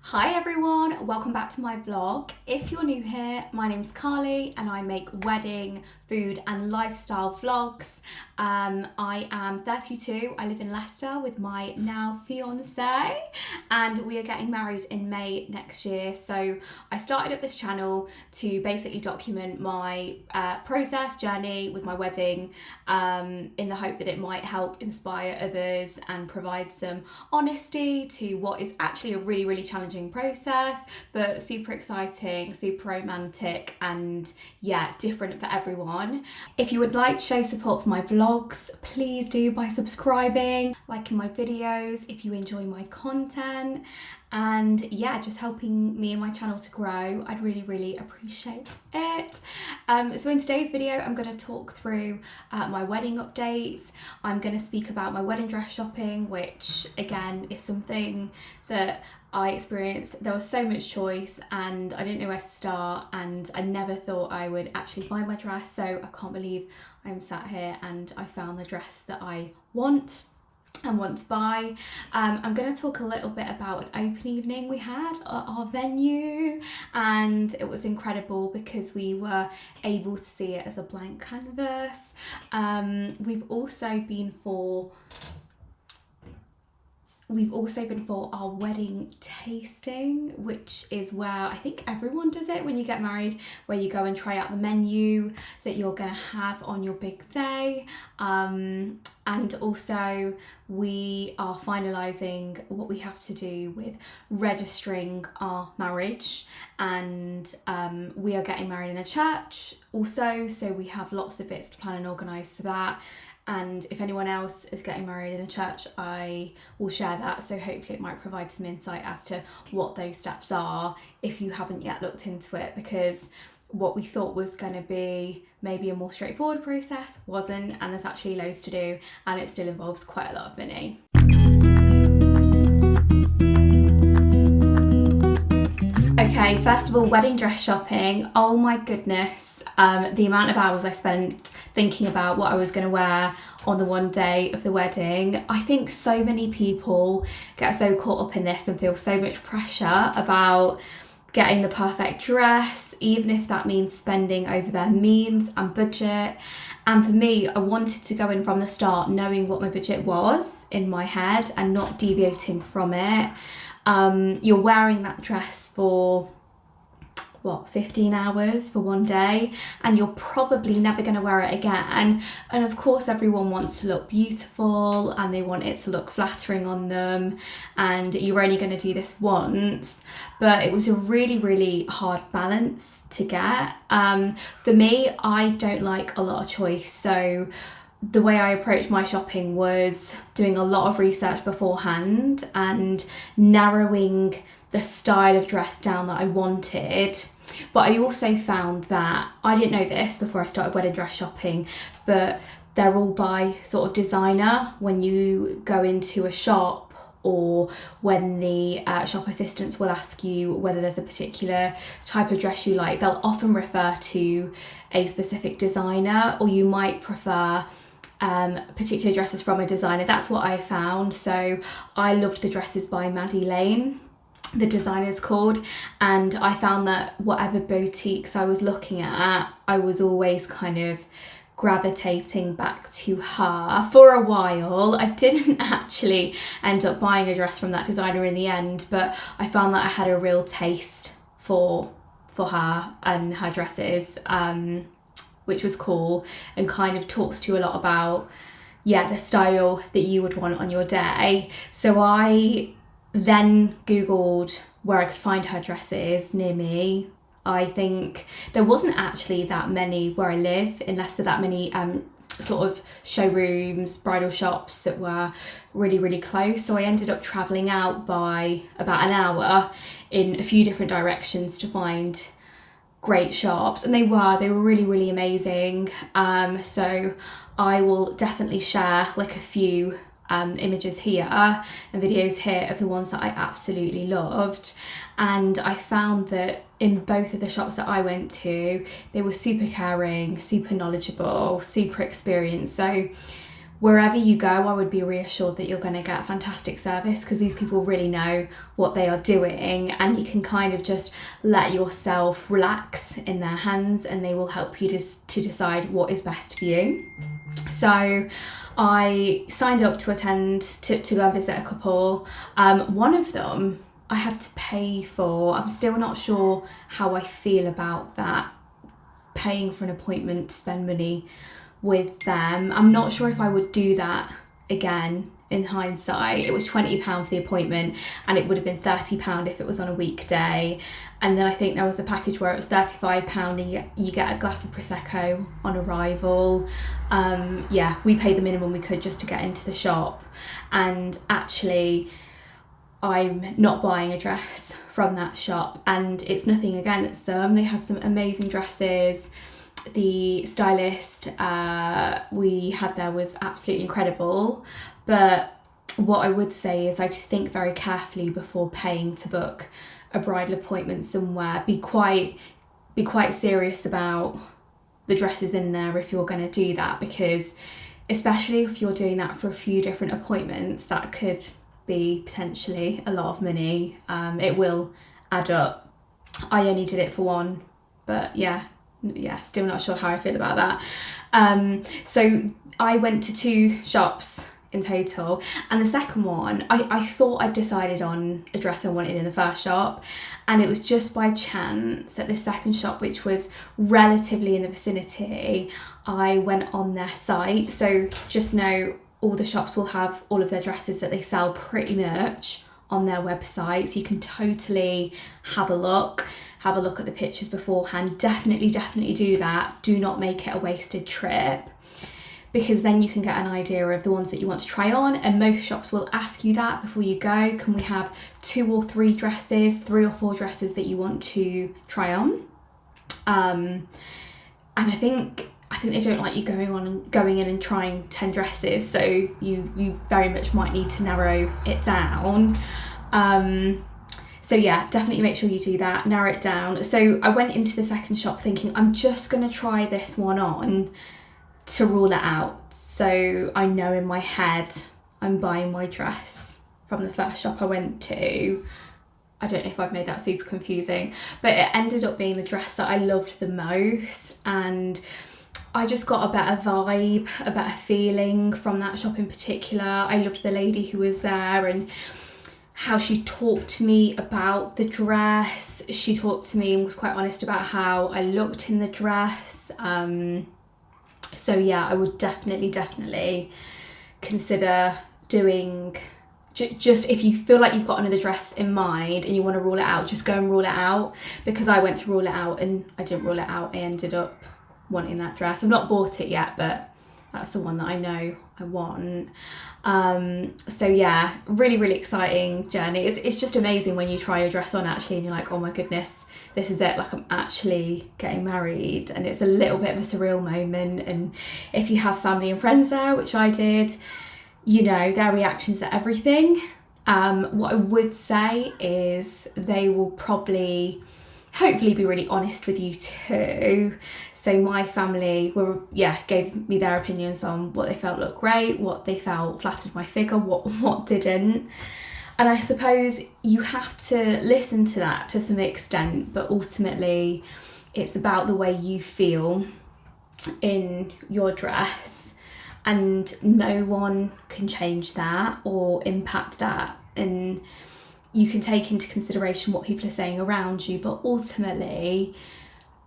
Hi everyone, welcome back to my vlog. If you're new here, my name's Carly and I make wedding, food and lifestyle vlogs. I am 32, I live in Leicester with my now fiance and we are getting married in May next year. So I started up this channel to basically document my process, journey with my wedding in the hope that it might help inspire others and provide some honesty to what is actually a really challenging process, but super exciting, super romantic, and yeah, different for everyone. If you would like to show support for my vlogs, please do by subscribing, liking my videos if you enjoy my content, and yeah, just helping me and my channel to grow. I'd really appreciate it. So in today's video, I'm going to talk through my wedding updates. I'm going to speak about my wedding dress shopping, which again is something that I experienced. There was so much choice and I didn't know where to start, and I never thought I would actually find my dress, so I can't believe I'm sat here and I found the dress that I want and want to buy. I'm going to talk a little bit about an open evening we had at our venue, and it was incredible because we were able to see it as a blank canvas. We've also been for our wedding tasting, which is where I think everyone does it when you get married, where you go and try out the menu that you're going to have on your big day. And also we are finalising what we have to do with registering our marriage, and we are getting married in a church also, so we have lots of bits to plan and organise for that. And if anyone else is getting married in a church, I will share that, so hopefully it might provide some insight as to what those steps are if you haven't yet looked into it, because what we thought was going to be maybe a more straightforward process wasn't, and there's actually loads to do and it still involves quite a lot of money. Okay, first of all, wedding dress shopping. Oh my goodness, the amount of hours I spent thinking about what I was going to wear on the one day of the wedding. I think so many people get so caught up in this and feel so much pressure about getting the perfect dress, even if that means spending over their means and budget. And for me, I wanted to go in from the start knowing what my budget was in my head and not deviating from it. You're wearing that dress for 15 hours for one day, and you're probably never going to wear it again. And of course everyone wants to look beautiful and they want it to look flattering on them, and you're only going to do this once. But it was a really hard balance to get. For me, I don't like a lot of choice, so the way I approached my shopping was doing a lot of research beforehand and narrowing the style of dress down that I wanted. But I also found that, I didn't know this before I started wedding dress shopping, but they're all by sort of designer when you go into a shop, or when the shop assistants will ask you whether there's a particular type of dress you like, they'll often refer to a specific designer, or you might prefer particular dresses from a designer. That's what I found. So I loved the dresses by Maddie Lane, the designer's called, and I found that whatever boutiques I was looking at, I was always kind of gravitating back to her for a while. I didn't actually end up buying a dress from that designer in the end, but I found that I had a real taste for her and her dresses, which was cool and kind of talks to you a lot about, the style that you would want on your day. So I then Googled where I could find her dresses near me. I think there wasn't actually that many where I live, unless there are that many sort of showrooms, bridal shops that were really close. So I ended up travelling out by about an hour in a few different directions to find great shops, and they were really amazing. So I will definitely share like a few images here and videos here of the ones that I absolutely loved. And I found that in both of the shops that I went to, they were super caring, super knowledgeable, super experienced. So wherever you go, I would be reassured that you're going to get fantastic service, because these people really know what they are doing, and you can kind of just let yourself relax in their hands, and they will help you to decide what is best for you. So I signed up to attend to go and visit a couple. One of them I had to pay for. I'm still not sure how I feel about that, paying for an appointment to spend money with them. I'm not sure if I would do that again in hindsight. It was £20 for the appointment, and it would have been £30 if it was on a weekday. And then I think there was a package where it was £35 and you get a glass of Prosecco on arrival. We paid the minimum we could just to get into the shop. And actually, I'm not buying a dress from that shop, and it's nothing against them. They have some amazing dresses. The stylist we had there was absolutely incredible, but what I would say is I'd think very carefully before paying to book a bridal appointment somewhere. Be quite serious about the dresses in there if you're going to do that, because especially if you're doing that for a few different appointments, that could be potentially a lot of money. It will add up. I only did it for one, but yeah, still not sure how I feel about that. So I went to 2 shops in total, and the second one, I thought I'd decided on a dress I wanted in the first shop, and it was just by chance at the second shop, which was relatively in the vicinity, I went on their site. So just know all the shops will have all of their dresses that they sell pretty much on their website, so you can totally have a look at the pictures beforehand. Definitely do that. Do not make it a wasted trip, because then you can get an idea of the ones that you want to try on, and most shops will ask you that before you go. Can we have 2 or 3 dresses, 3 or 4 dresses that you want to try on? And I think they don't like you going in and trying 10 dresses, so you very much might need to narrow it down. So yeah, definitely make sure you do that, narrow it down. So I went into the second shop thinking I'm just going to try this one on to rule it out. So I know in my head I'm buying my dress from the first shop I went to. I don't know if I've made that super confusing, but it ended up being the dress that I loved the most, and I just got a better vibe, a better feeling from that shop in particular. I loved the lady who was there and how she talked to me about the dress. She talked to me and was quite honest about how I looked in the dress. So yeah, I would definitely consider doing, just if you feel like you've got another dress in mind and you want to rule it out, just go and rule it out, because I went to rule it out and I didn't rule it out. I ended up wanting that dress. I've not bought it yet, but that's the one that I know I want. So yeah, really exciting journey. It's just amazing when you try your dress on actually and you're like, oh my goodness, this is it, like I'm actually getting married. And it's a little bit of a surreal moment, and if you have family and friends there, which I did, you know, their reactions to everything. What I would say is they will probably hopefully be really honest with you too. So my family gave me their opinions on what they felt looked great, what they felt flattered my figure, what didn't. And I suppose you have to listen to that to some extent, but ultimately it's about the way you feel in your dress, and no one can change that or impact that. And you can take into consideration what people are saying around you, but ultimately,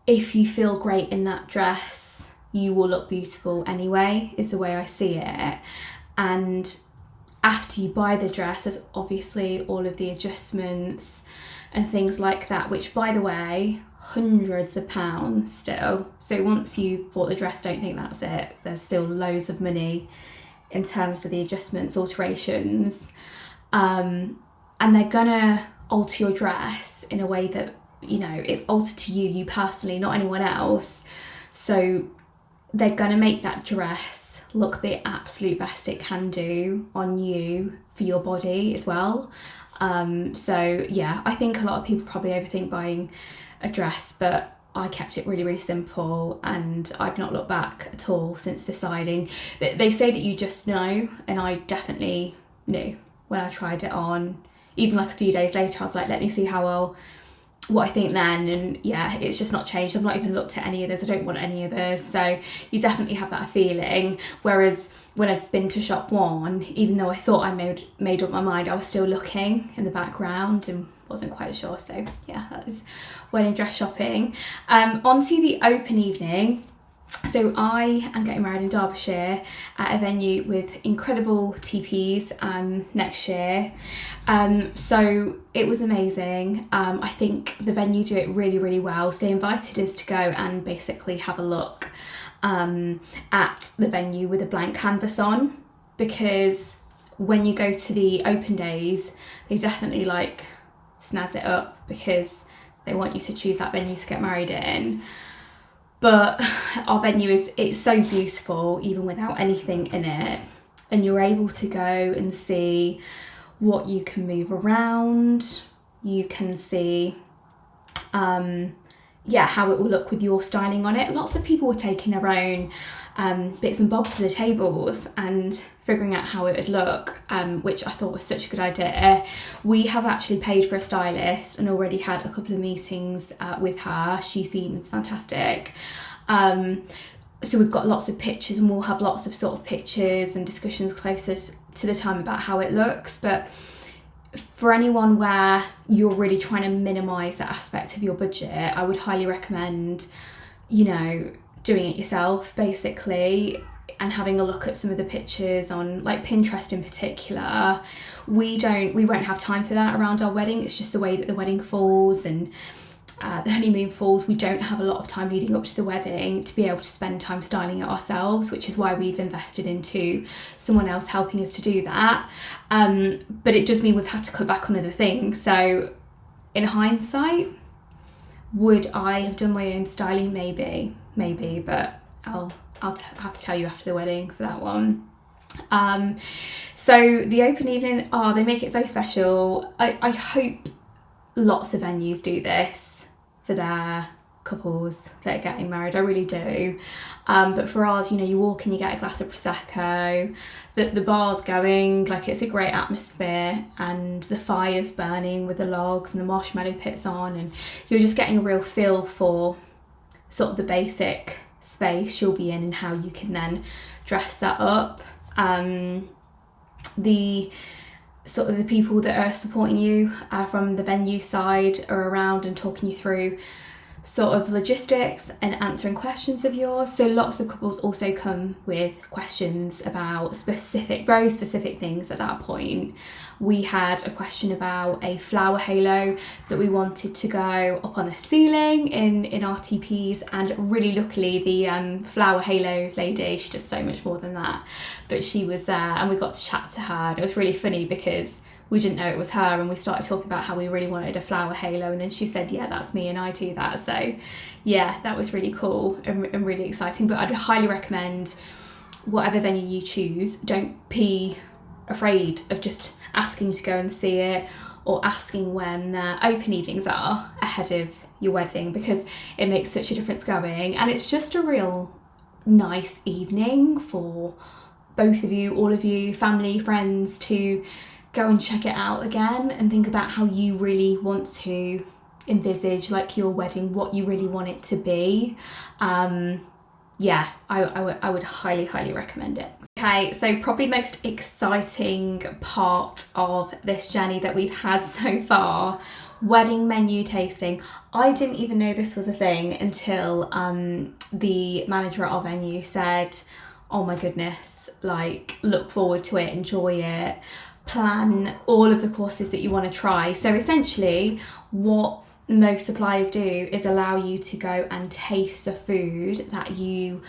if you feel great in that dress, you will look beautiful anyway, is the way I see it. And after you buy the dress, there's obviously all of the adjustments and things like that, which, by the way, hundreds of pounds still. So once you bought the dress, don't think that's it. There's still loads of money in terms of the adjustments, alterations. And they're gonna alter your dress in a way that, you know, it altered to you personally, not anyone else. So they're gonna make that dress look the absolute best it can do on you for your body as well. So yeah, I think a lot of people probably overthink buying a dress, but I kept it really, really simple, and I've not looked back at all since deciding. They say that you just know, and I definitely knew when I tried it on. Even like a few days later, I was like, let me see what I think then, and yeah, it's just not changed. I've not even looked at any of this. I don't want any of this. So you definitely have that feeling. Whereas when I'd been to shop one, even though I thought I made up my mind, I was still looking in the background and wasn't quite sure. So yeah, that is wedding dress shopping. Onto the open evening. So I am getting married in Derbyshire at a venue with incredible TPs next year. So it was amazing. I think the venue do it really, really well. So they invited us to go and basically have a look at the venue with a blank canvas on, because when you go to the open days, they definitely like snazz it up because they want you to choose that venue to get married in. But our venue it's so beautiful even without anything in it, and you're able to go and see what you can move around. You can see how it will look with your styling on it. Lots of people were taking their own bits and bobs to the tables and figuring out how it would look, which I thought was such a good idea. We have actually paid for a stylist and already had a couple of meetings with her. She seems fantastic. So we've got lots of pictures, and we'll have lots of sort of pictures and discussions closer to the time about how it looks. But for anyone where you're really trying to minimise that aspect of your budget, I would highly recommend, doing it yourself basically, and having a look at some of the pictures on like Pinterest in particular. We won't have time for that around our wedding. It's just the way that the wedding falls and the honeymoon falls. We don't have a lot of time leading up to the wedding to be able to spend time styling it ourselves, which is why we've invested into someone else helping us to do that. But it does mean we've had to cut back on other things. So in hindsight, would I have done my own styling? Maybe, but I'll have to tell you after the wedding for that one. So the open evening, they make it so special. I hope lots of venues do this for their couples that are getting married. I really do. But for ours, you walk and you get a glass of Prosecco, the bar's going, like it's a great atmosphere, and the fire's burning with the logs and the marshmallow pits on, and you're just getting a real feel for sort of the basic space you'll be in and how you can then dress that up. The people that are supporting you from the venue side are around and talking you through sort of logistics and answering questions of yours. So lots of couples also come with questions about very specific things at that point. We had a question about a flower halo that we wanted to go up on the ceiling in our TPs, and really luckily the flower halo lady, she does so much more than that, but she was there and we got to chat to her, and it was really funny because we didn't know it was her, and we started talking about how we really wanted a flower halo, and then she said, yeah, that's me and I do that. So yeah, that was really cool and really exciting. But I'd highly recommend, whatever venue you choose, don't be afraid of just asking to go and see it, or asking when the open evenings are ahead of your wedding, because it makes such a difference going, and it's just a real nice evening for both of you, all of you, family, friends, to go and check it out again and think about how you really want to envisage like your wedding, what you really want it to be. I would highly recommend it. Okay, so probably the most exciting part of this journey that we've had so far, wedding menu tasting. I didn't even know this was a thing until the manager at our venue said, oh my goodness, like look forward to it, enjoy it, plan all of the courses that you want to try. So essentially what most suppliers do is allow you to go and taste the food that you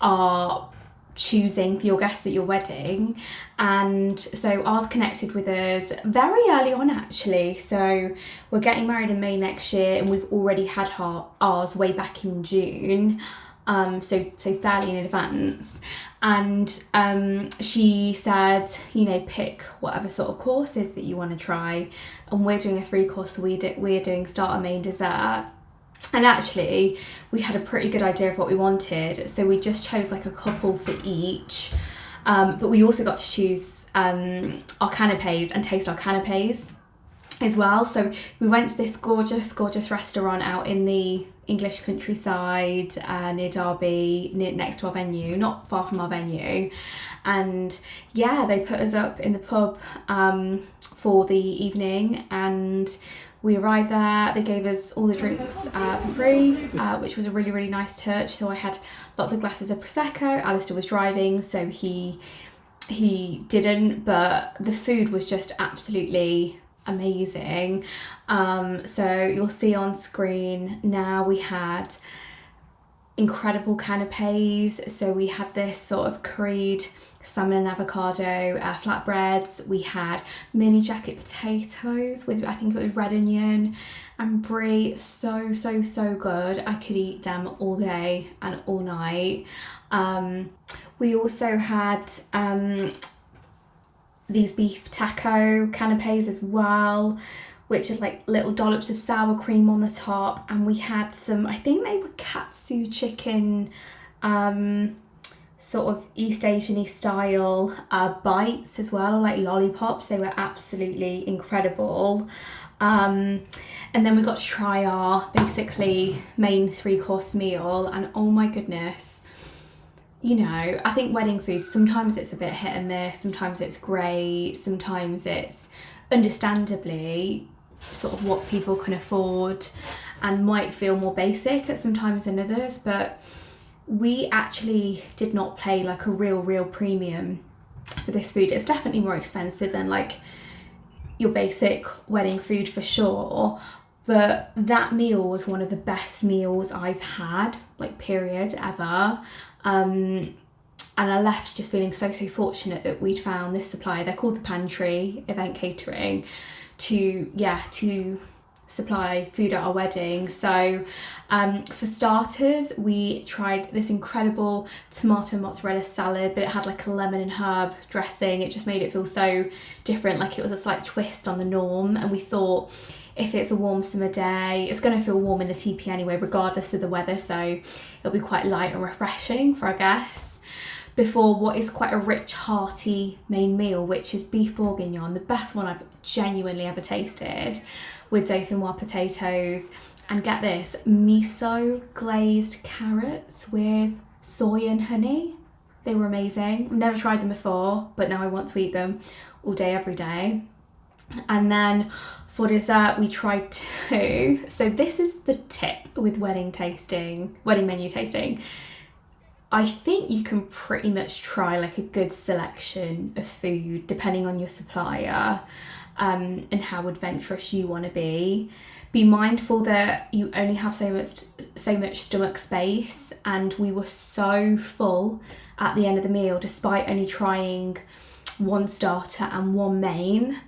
are choosing for your guests at your wedding. And so ours connected with us very early on actually. So we're getting married in May next year, and we've already had ours way back in June. So fairly in advance, and she said, pick whatever sort of courses that you want to try, and we're doing a 3-course, so we're doing starter, main, dessert. And actually, we had a pretty good idea of what we wanted, so we just chose like a couple for each. But we also got to choose our canapes and taste our canapes as well. So we went to this gorgeous restaurant out in the English countryside near Derby, next to our venue, not far from our venue. And yeah, they put us up in the pub for the evening, and we arrived there. They gave us all the drinks for free, which was a really nice touch. So I had lots of glasses of Prosecco. Alistair was driving, so he didn't, but the food was just absolutely amazing. So you'll see on screen now, we had incredible canapes. So we had this sort of curried salmon and avocado flatbreads. We had mini jacket potatoes with, I think it was red onion and brie. So good. I could eat them all day and all night. We also had these beef taco canapes as well, which had like little dollops of sour cream on the top. And we had some, I think they were katsu chicken, sort of East Asian-y style bites as well, like lollipops. They were absolutely incredible. And then we got to try our basically main 3-course meal, and oh my goodness, you know, I think wedding food, sometimes it's a bit hit and miss, sometimes it's great, sometimes it's understandably sort of what people can afford and might feel more basic at some times than others, but we actually did not pay like a real premium for this food. It's definitely more expensive than like your basic wedding food for sure, but that meal was one of the best meals I've had, like period, ever. And I left just feeling so fortunate that we'd found this supplier. They're called The Pantry Event Catering, to supply food at our wedding. So for starters, we tried this incredible tomato mozzarella salad, but it had like a lemon and herb dressing. It just made it feel so different, like it was a slight twist on the norm. And we thought, if it's a warm summer day, it's going to feel warm in the teepee anyway, regardless of the weather, so it'll be quite light and refreshing for our guests, before what is quite a rich, hearty main meal, which is beef bourguignon, the best one I've genuinely ever tasted, with dauphinoise potatoes, and get this, miso glazed carrots with soy and honey. They were amazing. I've never tried them before, but now I want to eat them all day, every day. And then for dessert, we tried two. So this is the tip with wedding menu tasting. I think you can pretty much try like a good selection of food depending on your supplier, and how adventurous you want to be. Be mindful that you only have so much stomach space, and we were so full at the end of the meal despite only trying one starter and one main.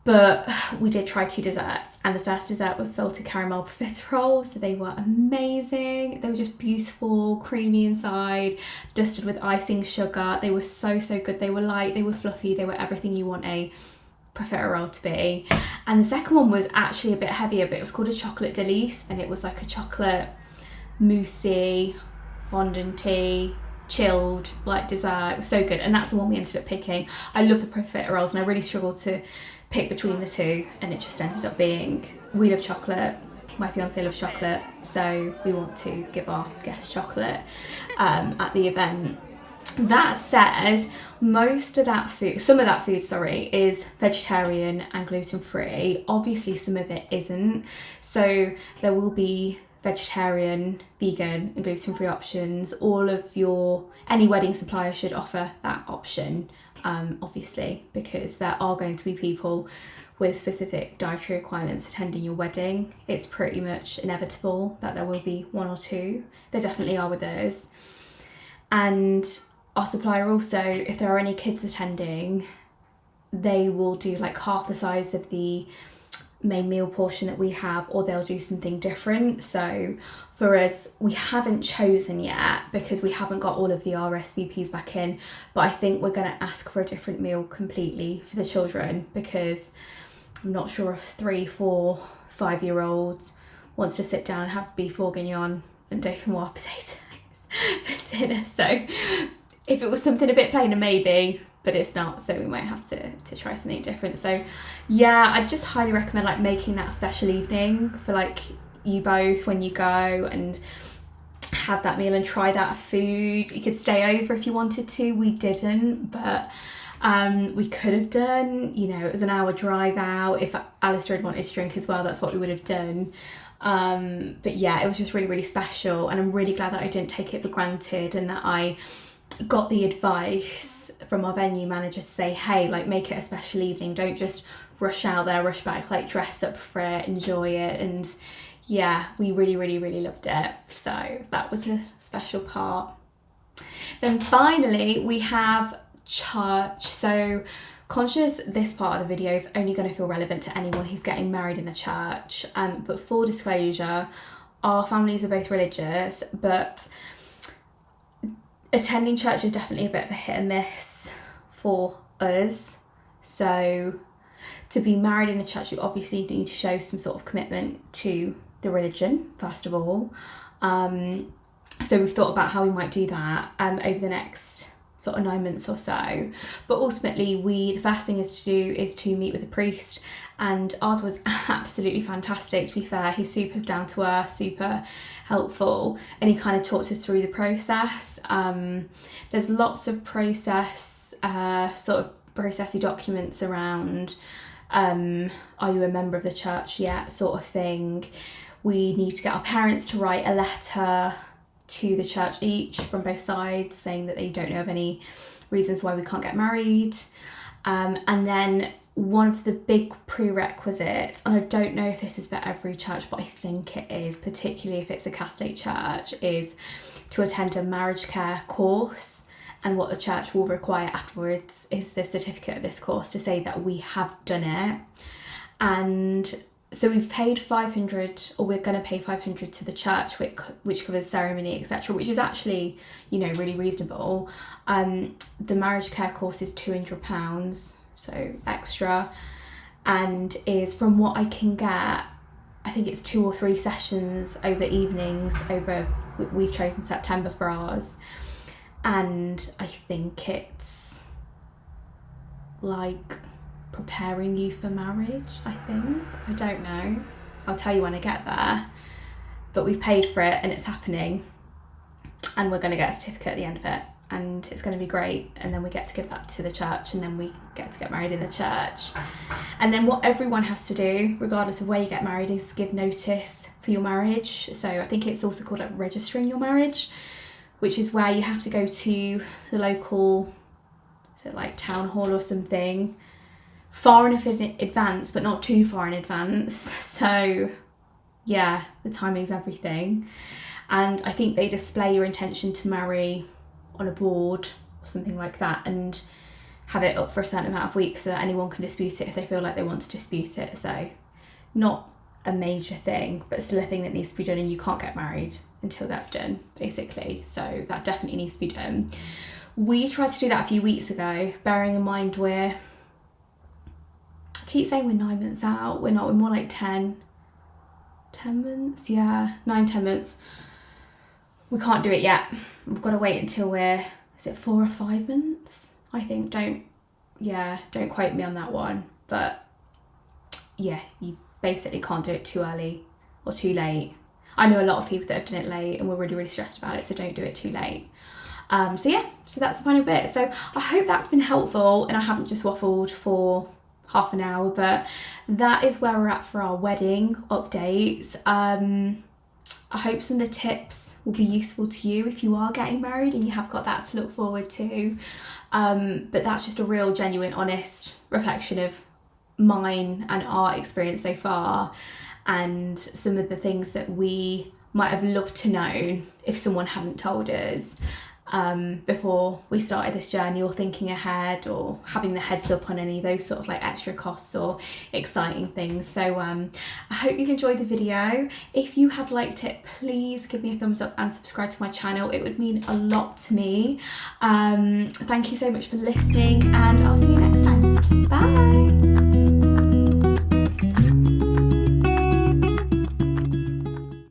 But we did try two desserts, and the first dessert was salted caramel profiteroles. So they were amazing. They were just beautiful, creamy inside, dusted with icing sugar. They were so good. They were light, they were fluffy, they were everything you want a profiterole to be. And the second one was actually a bit heavier, but it was called a chocolate delice, and it was like a chocolate moussey, fondant-y, chilled like dessert. It was so good, and that's the one we ended up picking. I love the profiteroles, and I really struggled to pick between the two, and it just ended up being, we love chocolate, my fiance loves chocolate, so we want to give our guests chocolate at the event. That said, some of that food is vegetarian and gluten-free. Obviously some of it isn't, so there will be vegetarian, vegan and gluten-free options. Any wedding supplier should offer that option, obviously, because there are going to be people with specific dietary requirements attending your wedding. It's pretty much inevitable that there will be one or two. There definitely are with us. And our supplier also, if there are any kids attending, they will do like half the size of the main meal portion that we have, or they'll do something different. So for us, we haven't chosen yet because we haven't got all of the RSVPs back in, but I think we're going to ask for a different meal completely for the children, because I'm not sure if 3, 4, 5-year-olds wants to sit down and have beef bourguignon and dauphinoise potatoes for dinner. So if it was something a bit plainer, maybe, but it's not, so we might have to try something different. So yeah, I'd just highly recommend like making that special evening for like you both when you go, and have that meal and try that food. You could stay over if you wanted to. We didn't, but we could have done, you know, it was an hour drive out. If Alistair had wanted to drink as well, that's what we would have done. But yeah, it was just really, really special, and I'm really glad that I didn't take it for granted, and that I got the advice from our venue manager to say, hey, like, make it a special evening, don't just rush out there, rush back, like dress up for it, enjoy it. And yeah, we really, really, really loved it. So that was a special part. Then finally we have church. So conscious this part of the video is only going to feel relevant to anyone who's getting married in a church, but full disclosure, our families are both religious, but attending church is definitely a bit of a hit and miss for us. So to be married in a church, you obviously need to show some sort of commitment to the religion, first of all. So we've thought about how we might do that over the next sort of 9 months or so. But ultimately, the first thing is to meet with the priest, and ours was absolutely fantastic, to be fair. He's super down to earth, super helpful, and he kind of talked us through the process. There's lots of processy documents around, are you a member of the church yet, sort of thing. We need to get our parents to write a letter to the church each from both sides saying that they don't know of any reasons why we can't get married. And then one of the big prerequisites, and I don't know if this is for every church, but I think it is, particularly if it's a Catholic church, is to attend a marriage care course. And what the church will require afterwards is the certificate of this course to say that we have done it. And so we've paid 500, or we're going to pay 500 to the church, which covers ceremony, etc., which is actually, you know, really reasonable. The marriage care course is £200, so extra, and is, from what I can get, I think it's 2 or 3 sessions over evenings. We've chosen September for ours, and I think it's like preparing you for marriage, I think. I don't know. I'll tell you when I get there. But we've paid for it and it's happening. And we're going to get a certificate at the end of it. And it's going to be great. And then we get to give that to the church, and then we get to get married in the church. And then what everyone has to do, regardless of where you get married, is give notice for your marriage. So I think it's also called like registering your marriage, which is where you have to go to the local, so like town hall or something, far enough in advance, but not too far in advance. So yeah, the timing's everything. And I think they display your intention to marry on a board or something like that, and have it up for a certain amount of weeks so that anyone can dispute it if they feel like they want to dispute it. So not a major thing, but still a thing that needs to be done, and you can't get married until that's done, basically. So that definitely needs to be done. We tried to do that a few weeks ago, bearing in mind I keep saying we're 9 months out. We're not, we're more like 10 months, yeah, 9-10 months. We can't do it yet. We've got to wait until is it 4 or 5 months? I think, don't quote me on that one. But yeah, you basically can't do it too early or too late. I know a lot of people that have done it late, and we're really, really stressed about it, so don't do it too late. So that's the final bit. So I hope that's been helpful, and I haven't just waffled for half an hour, but that is where we're at for our wedding updates. I hope some of the tips will be useful to you if you are getting married and you have got that to look forward to. But that's just a real, genuine, honest reflection of mine and our experience so far, and some of the things that we might have loved to know if someone hadn't told us before we started this journey, or thinking ahead, or having the heads up on any of those sort of like extra costs or exciting things. So I hope you've enjoyed the video. If you have liked it, please give me a thumbs up and subscribe to my channel. It would mean a lot to me. Thank you so much for listening, and I'll see you next time. Bye.